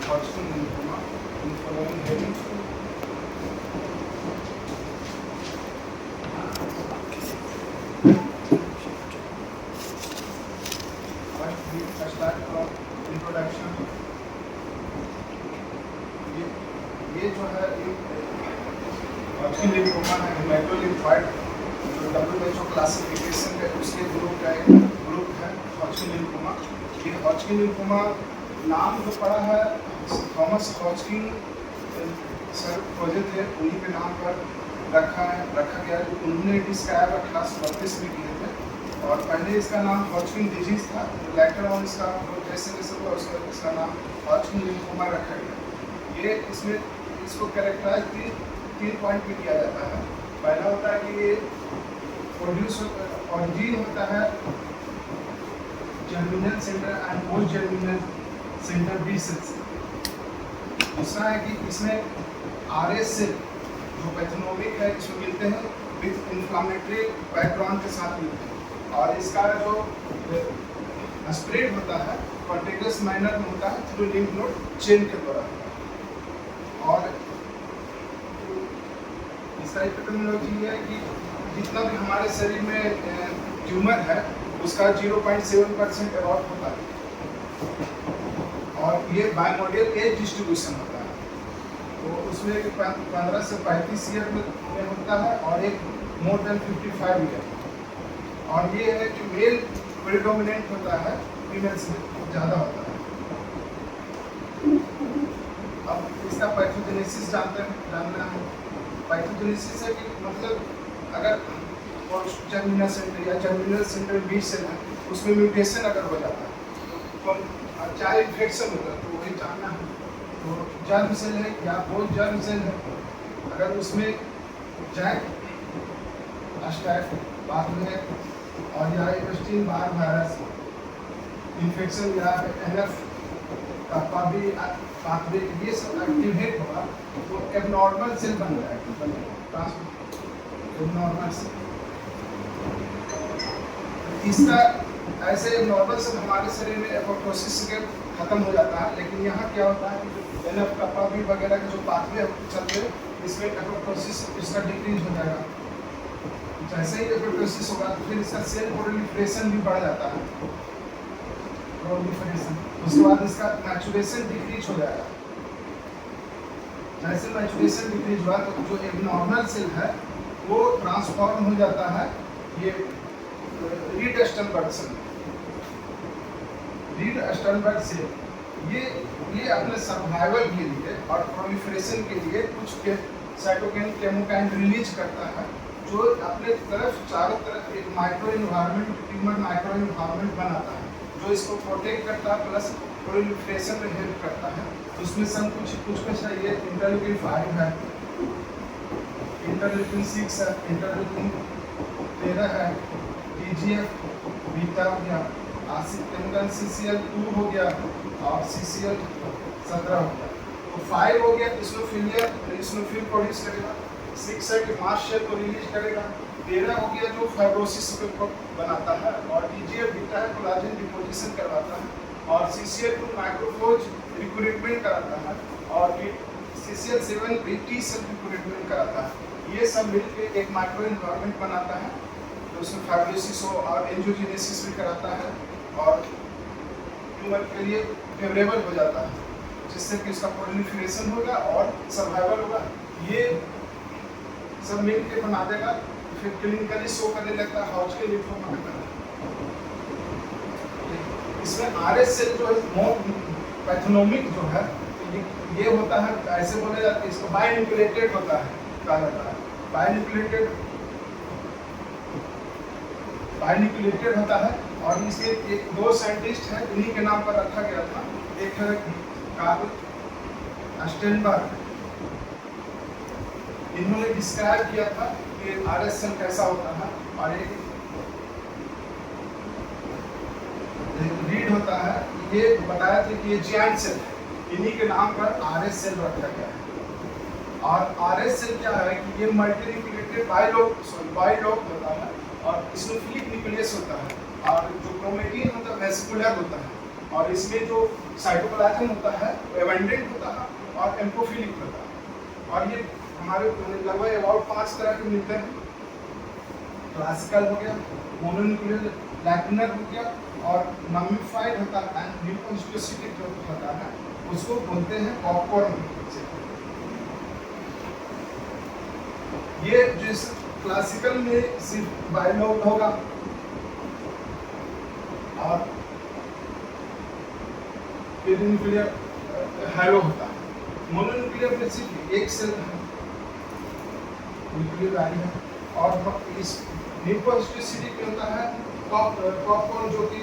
Hodgkin lymphoma in following heading. First we start from introduction. ये जो है Hodgkin lymphoma है हेमेटोलिम्फॉइड, जो WHO क्लासिफिकेशन है उसके ग्रुप का एक ग्रुप है Hodgkin lymphoma। ये Hodgkin lymphoma नाम जो पड़ा है थॉमस हॉजकिन सर खोजे थे, उन्हीं के नाम पर रखा गया। उन्होंने डिस्क्राइब क्लास 32 में किए थे और पहले इसका नाम हॉजकिन डिजीज था, लेटर ऑन इसका जैसे जैसे हुआ इसका नाम हॉजकिन लिम्फोमा रखा गया। ये इसमें इसको कैरेक्टराइज तीन पॉइंट पे किया जाता है। पहला होता है कि ये प्रोड्यूस ऑरिजिन होता है germinal centre and post germinal centre B cells. दूसरा है कि इसमें आरएस सेल जो पैथोनोमिक है इसमें मिलते हैं विद इन्फ्लामेटरी बैकग्राउंड के साथ मिलते हैं और इसका जो स्प्रेड होता है कॉन्टेगियस मैनर में होता है थ्रू लिम्फ नोड चेन के द्वारा। और इसका एपिडेमियोलॉजी है कि जितना भी हमारे शरीर में ट्यूमर है उसका 0.7% अबाउट होता है और ये बायमोडियल एज डिस्ट्रीब्यूशन होता है, तो उसमें 15 से 35 ईयर में होता है और एक मोर देन 55 ईयर। और ये है कि मेल प्रीडोमिनेंट होता है, फीमेल से ज़्यादा होता है। अब इसका पैथोजेनेसिस जानना है। पैथोजेनेसिस है कि मतलब अगर जर्मिनल सेंटर या जर्मिनल सेंटर बी सेल है उसमें म्यूटेशन अगर हो जाता है तो चाहे इन्फेक्शन होता है तो वही जानना है। तो जर्म सेल है या बहुत जर्म सेल है, अगर उसमें जैक अस्टैक बाद में और या एस्टीन बार वायरस इन्फेक्शन या एनएफ का पाथवे ये सब एक्टिवेट होगा तो एबनॉर्मल सेल बन जाएगा, एबनॉर्मल सेल। इसका ऐसे नॉर्मल सेल हमारे शरीर में एपोप्टोसिस के खत्म हो जाता है, लेकिन यहाँ क्या होता है कि एनएफ का पाथवे वगैरह के जो पाथवे चलते हैं इसमें एपोप्टोसिस इसका डिक्रीज हो जाएगा। जैसे ही एपोप्टोसिस होगा तो फिर इसका सेल प्रोलिफरेशन भी बढ़ जाता है, प्रोलिफरेशन। उसके बाद इसका मैचुरेशन डिक्रीज हो जाएगा। जैसे मैचुरेशन डिक्रीज हुआ तो जो एबनॉर्मल सेल है वो ट्रांसफॉर्म हो जाता है ये Reed Sternberg cell. Reed Sternberg cell ये अपने सर्वाइवल के लिए और प्रोलिफरेशन के लिए कुछ साइटोकाइन केमोकाइन रिलीज करता है जो अपने तरफ चारों तरफ एक micro environment tumour micro environment बनाता है जो इसको प्रोटेक्ट करता है प्लस प्रोलिफरेशन में हेल्प करता है। उसमें सब कुछ चाहिए। इंटरल्यूकिन 5 है, इंटरल्यूकिन 6 है, इंटरल्यूकिन 13 है, TGF बीटा हो गया, CCL2 हो गया और CCL 17 हो गया। तो 5 हो गया इस्नोफिल प्रोड्यूस करेगा, 6 है कि मास्ट शेल को रिलीज करेगा, 13 हो गया जो फाइब्रोसिस को बनाता है और TGF बीटा है कोलाजन डिपोजिशन करवाता है और CCL2 माइक्रोफोज रिक्रूटमेंट कराता है और CCL7 भी टी सेल रिक्रूटमेंट कराता है। ये सब मिलकर एक माइक्रो इन्वायरमेंट बनाता है तो उसमें फाइब्रोसिस हो और एंजियोजेनेसिस भी कराता है और ट्यूमर के लिए फेवरेबल हो जाता है जिससे कि उसका प्रोलिफरेशन होगा और सर्वाइवल होगा। ये सब मिल के बना देगा, फिर क्लिनिकली शो करने लगता है हॉजकिन लिम्फोमा का। इसमें आरएस सेल जो है पैथोनोमिक जो है ये होता है, ऐसे बोले जाते हैं इसको बायन्यूक्लिएटेड होता है, कहा जाता है बायन्यूक्लिएटेड होता है। और इसके एक दो साइंटिस्ट हैं इन्हीं के नाम पर रखा गया था, एक है कार्ल स्टेनबर्ग, इन्होंने डिस्क्राइब किया था कि आरएस सेल कैसा होता है और एक रीड होता है, ये बताया था कि ये जायंट सेल है, इन्हीं के नाम पर आरएस सेल रखा गया है। और आरएस सेल क्या है कि ये मल्टीन्यूक्लिएटेड बाइलोब होता है और इसमें फिलिक न्यूक्लियस होता है और जो क्रोमेटिन होता है वेसिकुलर होता है और इसमें जो साइटोप्लाज्म होता है वो एबंडेंट होता है और एम्पोफिलिक होता है। और ये हमारे लगभग अबाउट 5 तरह के मिलते हैं। क्लासिकल हो गया, मोनोन्यूक्लियर लैक्यूनर हो गया, और मम्मीफाइड होता है एंड ल्यूकोहिस्टोसिटिक जो होता है उसको बोलते हैं पॉपकॉर्न। ये जिस क्लासिकल में सिर्फ बाइलोब होगा और पेरिन्यूक्लियर हैलो होता है। मोनोन्यूक्लियर में सिर्फ एक सेल न्यूक्लियर आई है। और इस ल्यूकोहिस्टोसिटिक में होता है पॉपकॉर्न, जो कि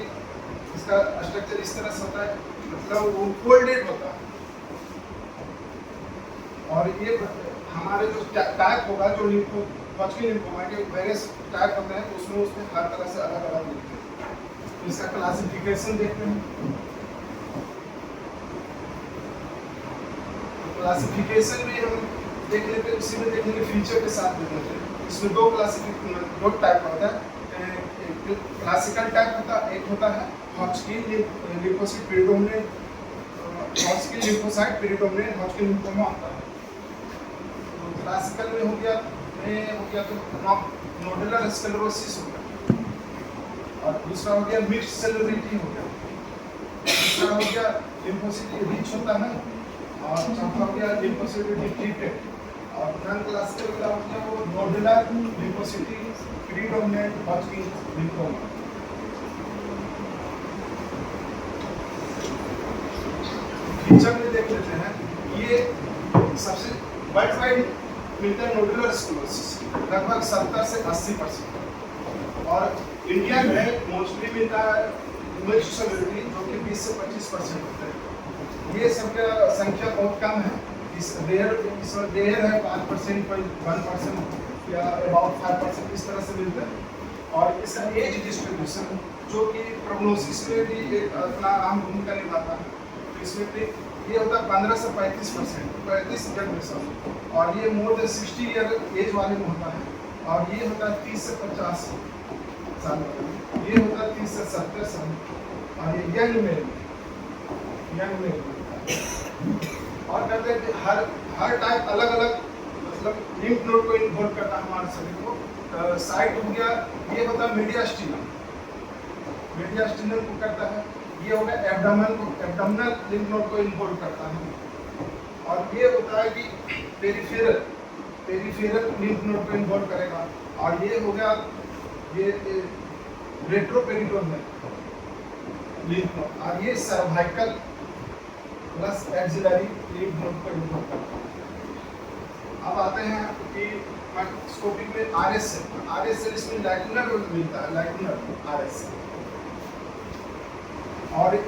इसका स्ट्रक्चर इस तरह से होता है, मतलब वो फोल्डेड होता है। और ये हमारे जो टाइप होगा, जो हॉटस्किन लिम्फोमा के वेरियस टाइप होते हैं, उसमें हर तरह से अलग अलग मिलते हैं। इसका क्लासिफिकेशन देखते हैं। क्लासिफिकेशन में हम देख लेते हैं, उसी में देखने के फीचर के साथ देख लेते हैं। इसमें दो टाइप होता है। क्लासिकल टाइप होता है, एक होता है हॉटस्किन लिम्फोसाइट पेरिडोमिनेंट, हॉटस्किन लिम्फोसाइट पेरिडोमिनेंट हॉटस्किन लिम्फोमा होता है। तो क्लासिकल में हो गया तो नोडुलर स्क्लेरोसिस हो गया, और दूसरा हो गया मिक्स्ड सेलुलरिटी हो गया, तीसरा हो गया लिम्फोसाइट रिच होता है, और चौथा हो गया लिम्फोसाइट डिप्लीटेड। और नॉन क्लासिकल का हो गया वो nodular lymphocyte predominant Hodgkin lymphoma. Feature में देख लेते हैं। ये सबसे वर्ल्ड वाइड मिलता है नोडुलर स्क्लेरोसिस लगभग 70 से 80%, और इंडिया में मोस्टली मिलता है मिक्स्ड सेलुलरिटी, जो कि 20 से 25% होता है। ये सब का संख्या बहुत कम है। इसमें देर है 5%, 1% या अबाउट 5% इस तरह से मिलता है। और इसका एज डिस्ट्रीब्यूशन, जो कि प्रोग्नोसिस में भी एक अपना अहम भूमिका निभाता है। तो इसमें ये होता है 15 से 35%, 35 जनरेशन, और ये मोर देन 60 ईयर एज वाले में होता है। और ये होता है 30 से 50 साल वाले, ये होता है 30 से 70 साल, और ये यंग मेल और कहते हैं कि हर टाइप अलग अलग, मतलब लिम्फ नोड को इन्वॉल्व करता है हमारे शरीर को। साइट हो गया, ये होता है मीडियास्टिनम को करता है। ये हो गया एब्डोमिनल लिम्फ नोड को इन्वॉल्व करता है। और ये होता है कि पेरिफेरल लिम्फ नोड को इन्वॉल्व करेगा। और ये हो गया ये रेट्रोपेरिटोनियल लिम्फ नोड, और ये cervical plus axillary lymph node को इन्वॉल्व करता है। अब आते हैं कि माइक्रोस्कोपिक में आरएस सेल इसमें लैक्यूनर मिलता है, लैक्यूनर आरएस सेल। और ये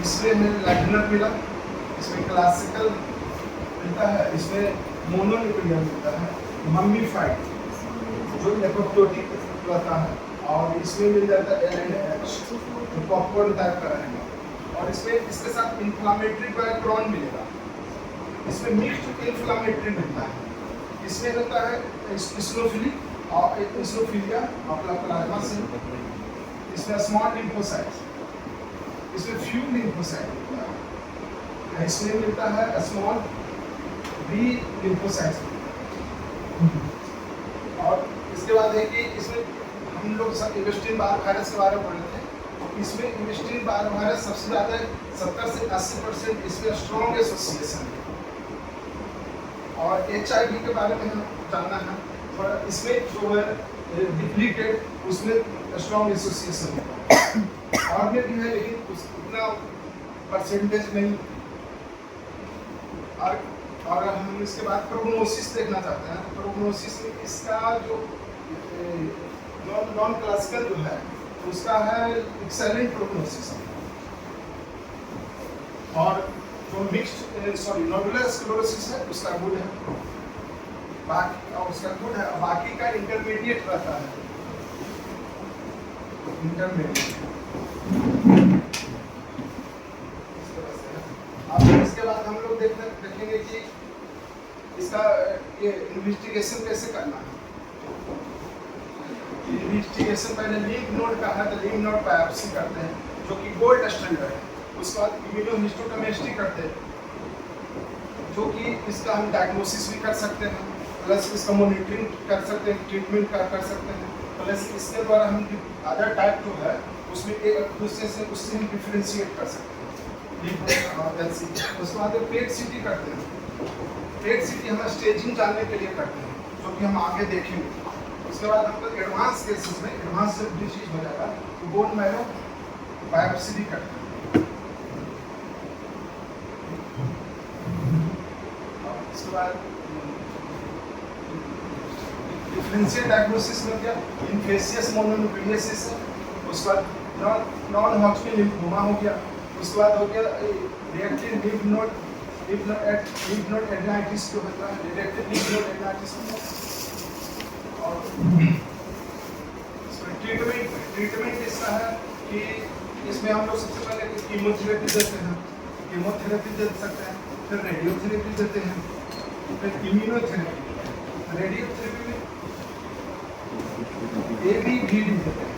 इसमें लैक्यूनर मिला, इसमें क्लासिकल मिलता है, इसमें मोनोन्यूक्लियर मिलता है, मम्मीफाइड जो एपोप्टोटिक होता है, और इसमें मिल जाता है LNH जो पॉपकॉर्न टाइप का रहेगा। और इसमें इसके साथ इन्फ्लामेटरी बैकग्राउंड मिलेगा। इसमें मिक्स्ड इन्फ्लामेटरी मिलता है। इसमें रहता है इस्नोफिलिक और इस्नोफिलिया अपना प्लाज्मा सेल, इसमें स्मॉल लिम्फोसाइट्स, इसमें फ्यू लिम्फोसाइट मिलता है, इसमें मिलता है स्मॉल बी लिम्फोसाइट्स। और इसके बाद है कि इसमें हम लोग सब इवेस्टिन बार वायरस के बारे में पढ़े थे। इसमें इवेस्टिन बार वायरस सबसे ज़्यादा 70 से 80% इसमें स्ट्रॉन्ग एसोसिएशन है। और HIV के बारे में हम जानना है, और इसमें जो है डिप्लीटेड उसमें स्ट्रॉन्ग एसोसिएशन है। और में भी है, लेकिन उतना परसेंटेज नहीं। और हम इसके बाद प्रोग्नोसिस देखना चाहते हैं। प्रोग्नोसिस में इसका जो नॉन क्लासिकल जो है उसका है एक्सेलेंट प्रोग्नोसिस, और जो नोडुलर स्क्लेरोसिस है उसका गुड है, बाकी का इंटरमीडिएट रहता है। इंटरमीडिएट इस तरह से है। देखेंगे कि इसका ये इन्वेस्टिगेशन कैसे करना है। इन्वेस्टिगेशन पहले लीफ नोड का है तो लीफ नोड बायोप्सी करते हैं जो कि गोल्ड स्टैंडर्ड है। उसके बाद इम्यूनोहिस्टोकेमिस्ट्री करते हैं जो कि इसका हम डायग्नोसिस भी कर सकते हैं, प्लस इसका मॉनिटरिंग कर सकते हैं, ट्रीटमेंट कर सकते हैं, प्लस इसके द्वारा हम अदर टाइप जो है उसमें एक दूसरे से उससे हम डिफ्रेंशिएट कर सकते हैं। उसके बाद पेट सीटी करते हैं। पेट सीटी हम स्टेजिंग जानने के लिए करते हैं जो कि हम आगे देखेंगे। उसके बाद हम लोग एडवांस केसेस में, एडवांस जब डिसीज हो जाएगा तो बोन मैरो बायोप्सी भी करते हैं। उसके बाद डिफरेंशियल डायग्नोसिस में क्या इन्फेसियस मोनोन्यूक्लियोसिस है। उसके बाद नॉन हॉटस्किन लिम्फोमा हो गया। उसके बाद हो गया रिएक्टिव लिम्फ नोड एडनाइटिस जो होता है, रिएक्टिव लिम्फ नोड एडनाइटिस। और इसमें ट्रीटमेंट इसका है कि इसमें हम लोग सबसे पहले कीमोथेरेपी देते हैं, कीमोथेरेपी दे सकते हैं, फिर रेडियोथेरेपी देते हैं, फिर इम्यूनोथेरेपी। रेडियोथेरेपी में ABVD देते हैं,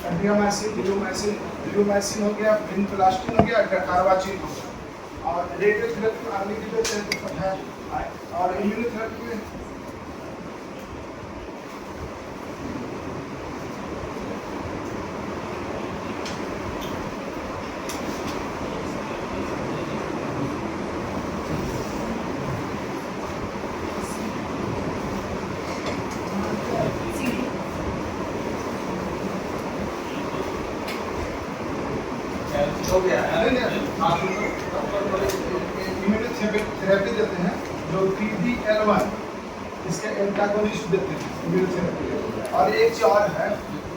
एड्रियामाइसिन, लियोमाइसिन हो गया, विनप्लास्टिन हो गया, डार्वाचिन हो गया। और रेडियोथेरेपी में आर्निक देते हैं तो है। और इम्यूनोथेरेपी में हो गया इम्यूनोथेरेपी देते हैं जो PD-L1 इसके एंटागोनिस्ट देते हैं इम्यूनोथेरेपी। और एक चीज और है,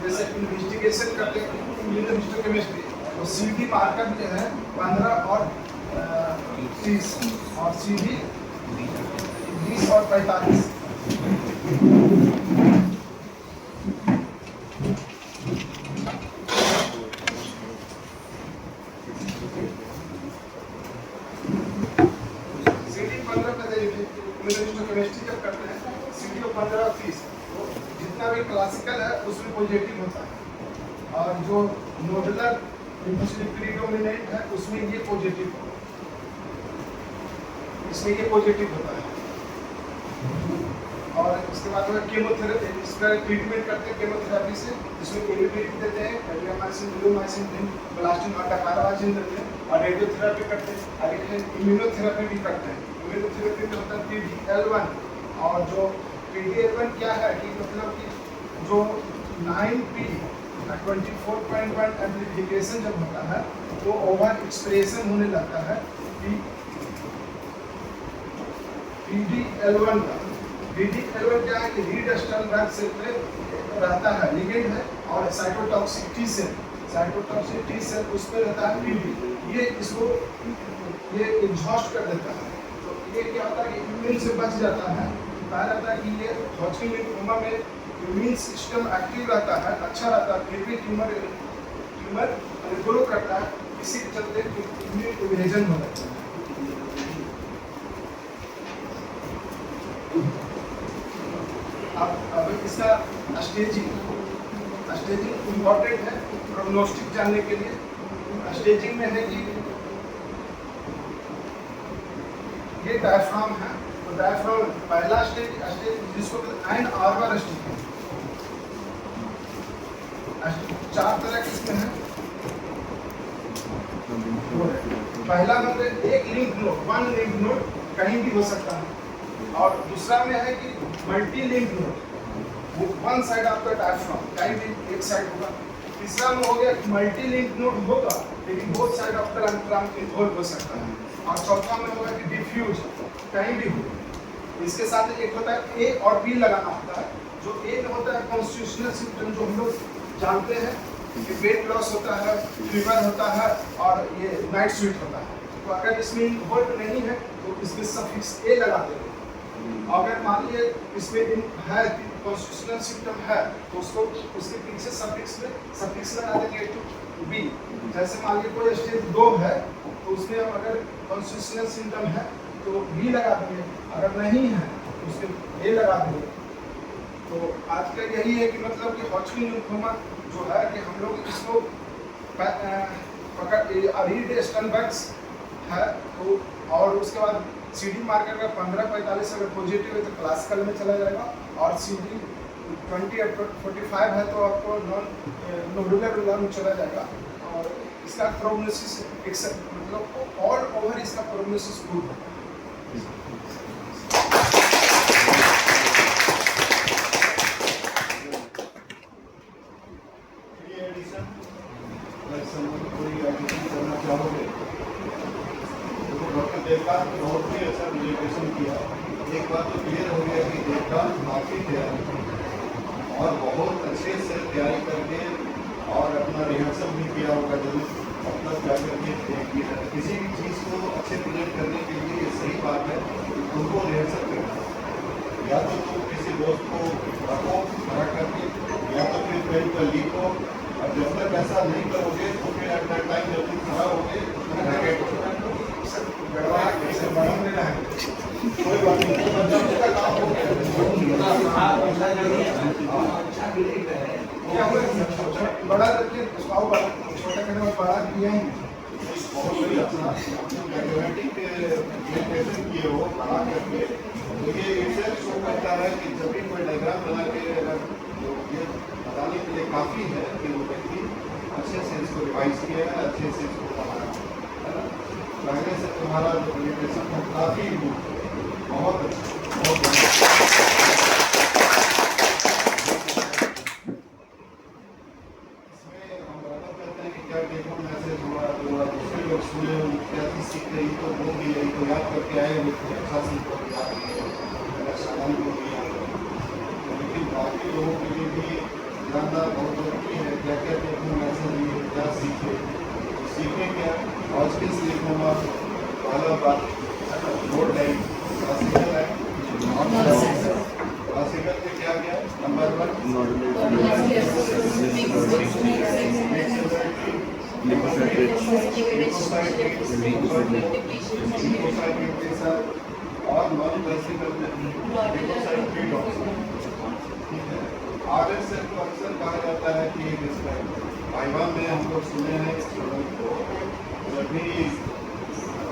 जैसे इन्वेस्टिगेशन करते हैं इम्यूनोहिस्टोकेमिस्ट्री तो CD मार्कर जो है 15 और 30 और CD 20 और 45। केमिस्ट्री जब करते हैं CD 15 और 30 तो जितना भी क्लासिकल है उसमें पॉजिटिव होता है, और जो नोडुलर लिम्फोसिटिक प्रीडोमिनेंट है उसमें ये पॉजिटिव, इसमें ये पॉजिटिव होता है। और इसके बाद में कीमोथेरेपी, इसका ट्रीटमेंट करते हैं केमोथेरेपी से, जिसमें एलिपेरिक देते हैं, एड्रियामाइसिन, लियोमाइसिन, विनप्लास्टिन और डार्वाचिन देते हैं। और रेडियोथेरेपी करते हैं, और इम्यूनोथेरेपी भी करते हैं। इम्यूनोथेरेपी में होता है PD-L1। और जो PD-L1 क्या है कि मतलब कि जो 9P 24.1 एम्प्लीफिकेशन जब होता है तो ओवर एक्सप्रेशन होने लगता है PD-L1 का। PD-L1 क्या है कि रीड स्टर्नबर्ग सेल पे रहता है, लिगेंड है, और साइटोटॉक्सिक टी सेल उस पर रहता है PD। ये इसको ये एग्जॉस्ट कर देता है। तो ये क्या होता है कि इम्यून से बच जाता है। कहा जाता है कि ये हॉटस्किन लिम्फोमा में इम्यून सिस्टम एक्टिव रहता है, अच्छा रहता है, फिर भी ट्यूमर ग्रो करता है, इसी के चलते इम्यून इवेजन हो जाता है। अब इसका स्टेजिंग इम्पॉर्टेंट है प्रोग्नोस्टिक जानने के लिए। स्टेजिंग में है कि ये डायफ्राम है, तो डायफ्राम पहला स्टेज जिसको एंड आर्बर स्टेज, 4 तरह के इसमें है। पहला मतलब एक लिंफ नोड, 1 लिंफ नोड कहीं भी हो सकता है, और दूसरा में है कि मल्टी लिंफ नोड, वो 1 साइड आपका डायफ्राम कहीं भी एक साइड होगा। तीसरा में हो गया मल्टी लिंफ नोड होगा लेकिन both side of the diaphragm involve हो सकता है। और चौथा में होगा कि डिफ्यूज कहीं भी हो। इसके साथ एक होता है A और B लगाना होता है। जो A में होता है कॉन्स्टिट्यूशनल सिम्टम, जो हम लोग जानते हैं कि वेट लॉस होता है, फीवर होता है, और ये नाइट स्वीट होता है। तो अगर इसमें इन्वॉल्व नहीं है तो इसमें सफिक्स A लगा देंगे। अगर मान लीजिए इसमें है कॉन्स्टिट्यूशनल सिम्टम है तो उसको उसके पीछे सफिक्स लगा देंगे B। जैसे मान लीजिए कोई स्टेज 2 है तो उसमें हम अगर कॉन्स्टिट्यूशनल सिम्टम है तो बी लगा देंगे, अगर नहीं है तो उसके ए लगा देंगे। तो आज का यही है कि मतलब कि हॉटस्किन लिम्फोमा जो है कि हम लोग इसको रीड स्टनबर्ग्स है तो, और उसके बाद CD मार्कर का 15-45 अगर पॉजिटिव है तो क्लासिकल में चला जाएगा, और CD 20 या 45 है तो आपको नोडुलर में चला जाएगा। और इसका प्रोग्नोसिस मतलब ऑल ओवर इसका प्रोग्नोसिस गुड है। देवकांत ने बहुत ही अच्छा प्रेजेंटेशन किया। एक बात तो क्लियर हो गया कि देवकांत काफी तैयारी और बहुत अच्छे से तैयारी करके और अपना रिहर्सल भी किया होगा जरूर अपना क्या करके किसी भी चीज़ को अच्छे प्रेजेंट करने के लिए ये सही बात है उनको रिहर्सल करना, या तो तुम किसी दोस्त को रखो खड़ा करके, या तो फिर कहीं पर लिखो, और जब तक ऐसा नहीं करोगे तो फिर एट दैट टाइम जब तुम खड़ा होगे कोई बात नहीं काम हो बड़ा करके छोटा करने में बड़ा किया ही बहुत ही अच्छा मैथमेटिक प्रेजेंटेशन किए हो बड़ा करके। तो ये इससे शो करता है कि जब भी कोई डायग्राम बना के अगर ये बताने के लिए काफ़ी है कि वो व्यक्ति अच्छे से इसको रिवाइज किया है, अच्छे से इसको पढ़ा है ना। पहले से तुम्हारा जो प्रेजेंटेशन है काफ़ी बहुत अच्छा, बहुत इसमें हम बराबर करते हैं कि क्या देखो मैसेज हुआ तो दूसरे लोग सुने क्या चीज़ सीख रही तो वो भी यही तो याद करके आए वो अच्छा सीख कर याद किए सामान को दिया। लेकिन बाकी लोगों के लिए भी जानना बहुत जरूरी है क्या क्या देखो मैसेज लिए क्या सीखे, सीखें क्या आज के लिखूँगा पहला बात नोट लाइन क्लासिकल है क्लासिकल में क्या क्या नंबर 1 और नॉन क्लासिकल में RSL को अक्सर कहा जाता है कि वाइवा में हम लोग सुने हैं स्टूडेंट को जब भी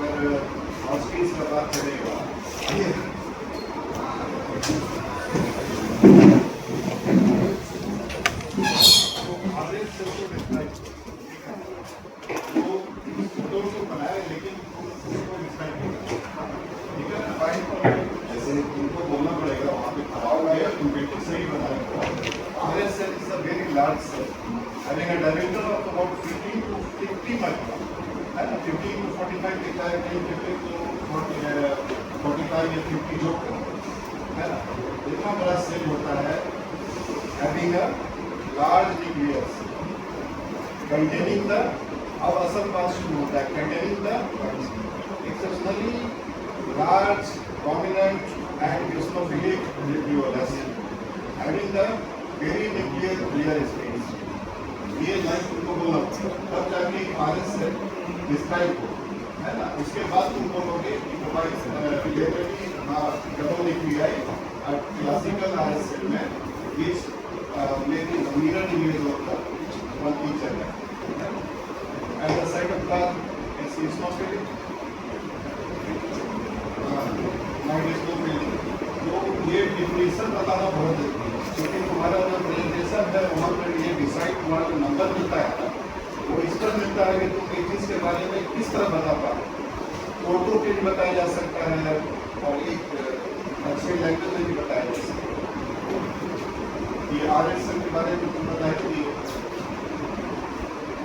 अगर हॉस्पिटल का बात करेगा तो बनाए लेकिन जैसे उनको बोलना पड़ेगा वहाँ पे खड़ा हो गया तुम बिल्कुल सही बनाएगा। RSL is a very large cell having a diameter of about 15 to 50 micron है ना, 15 to 45 लिखा है कहीं 50 to 45 या 50 जो है ना, इतना बड़ा सेल होता है having a large nucleus containing the, अब असल बात शुरू होता है containing the exceptionally large prominent and eosinophilic nucleolus having the very nuclear clear space। ये लाइन तुमको बोलना तब जाके RS से डिस्क्राइब हो है ना। उसके बाद तुम बोलोगे कि relatively double nuclei classical RS cell में इस लेकिन मिरर इमेज होता one each other at the side of the eosinophilic तो ये डिफिनेशन बताना बहुत जरूरी है क्योंकि तुम्हारा जो प्रेजेंटेशन है वहाँ पर ये डिसाइड तुम्हारा जो नंबर मिलता है वो इस पर मिलता है कि तुम एक चीज़ के बारे में किस तरह बता पाओ। फोटो पे भी बताया जा सकता है और एक अच्छे लैंग्वेज में भी बताया जा सकता है। ये RSL के बारे में तुम बताएंगे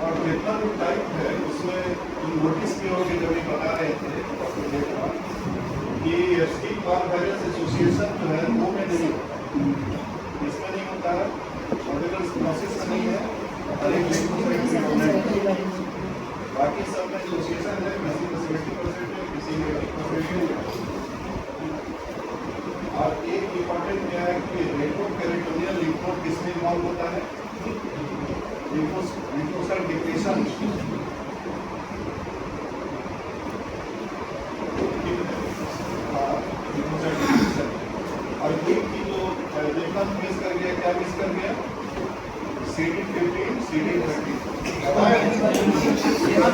और जितना भी टाइप है उसमें तुम नोटिस किए होंगे जब ये बता रहे थे कि स्किन बार वायरस एसोसिएशन जो है वो में नहीं होता, इसमें नहीं होता है ऑर्गेनल प्रोसेस में नहीं है और एक बाकी सब में एसोसिएशन है किसी में 70% है किसी में 80% है। और एक इम्पॉर्टेंट क्या है कि रेट्रोपेरिटोनियल लिम्फोड किसमें इन्वॉल्व होता है, लिम्फोसाइट डिप्रेशन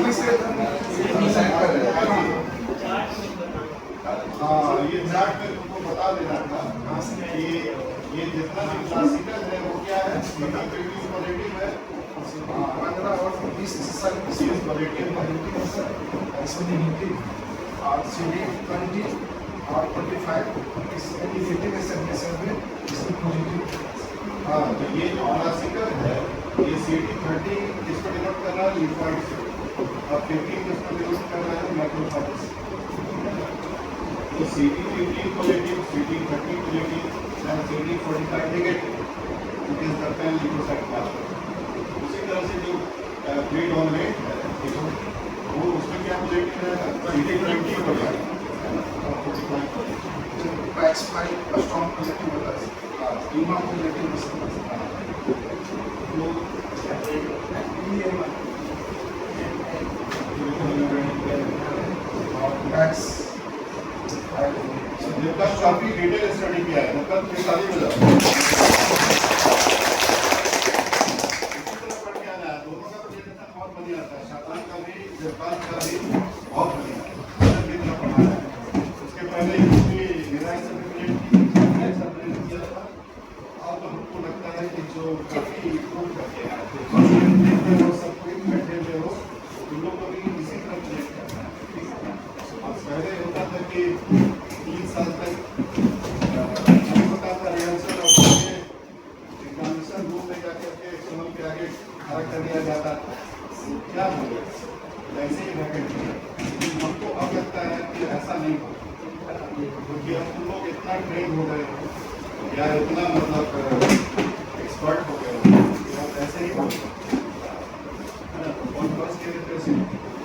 जल्दी से सेंड कर रहे हैं। हाँ, ये चार्ट में तुमको बता देना था कि ये जितना भी क्लासिकल है वो क्या है, क्वालिटी है, 15 और 20 साल की क्वालिटी है। इसमें नेगेटिव और CD 20 और 25 इसमें नेगेटिव एसेंबली में इसमें पॉजिटिव। हाँ, तो ये जो क्लासिकल है ये CD 30 इसको डिनोट कर रहा है लिक्विड से और 15 इसको डिनोट कर रहा है माइक्रोफाइबर से। तो CD 15 positive, CD 30 positive and CD 45 negative, it is the pan leukocyte plasma. उसी तरह से जो प्लेट ऑन वेट है देखो, वो उसमें क्या पॉजिटिव रहेगा, CD 20 हो जाएगा और 45 पैक्स 5 स्ट्रॉन्ग पॉजिटिव होता है, ईमा पॉजिटिव होता है। पैक्स जिनका काफी डिटेल स्टडी किया है, मतलब ताली बजाओ। इसी तरह पढ़ के आना है, दोनों का प्रेजेंटेशन बहुत बढ़िया आता है, शातान का भी, जयपाल का भी बहुत बढ़िया है, सबकी तरह पढ़ाना है। उसके पहले यूपी मेरा सर्टिफिकेट किया था, अब हमको लगता है कि जो काफी इम्प्रूव करके आए थे, वो सब कोई बैठे हुए हो, उन लोग को भी इसी तरह प्रेजेंट करना है। पहले होता था कि 3 साल तक होता था रिहर्सल और एग्जामिनेशन रूम में जाकर के एक्सटर्नल के आगे खड़ा कर दिया जाता था, क्या हो गया वैसे ही वैकेंट किया। लेकिन हमको अब लगता है कि ऐसा नहीं हो, क्योंकि अब तुम लोग इतना ट्रेन हो गए या इतना मतलब एक्सपर्ट हो गए कि अब ऐसे ही हो, है ना। और बस के लिए कैसे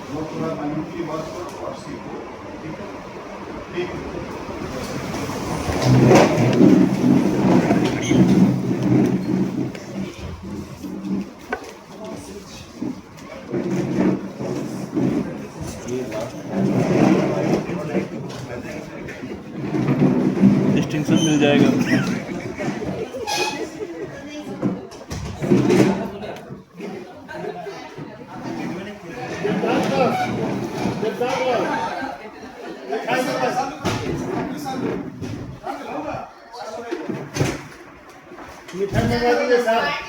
वो थोड़ा माइन्यूटली बात करो और सीखो, ठीक है। ठीक है। डिस्टिंक्शन मिल जाएगा। मिठाई मंगा दीजिए साहब।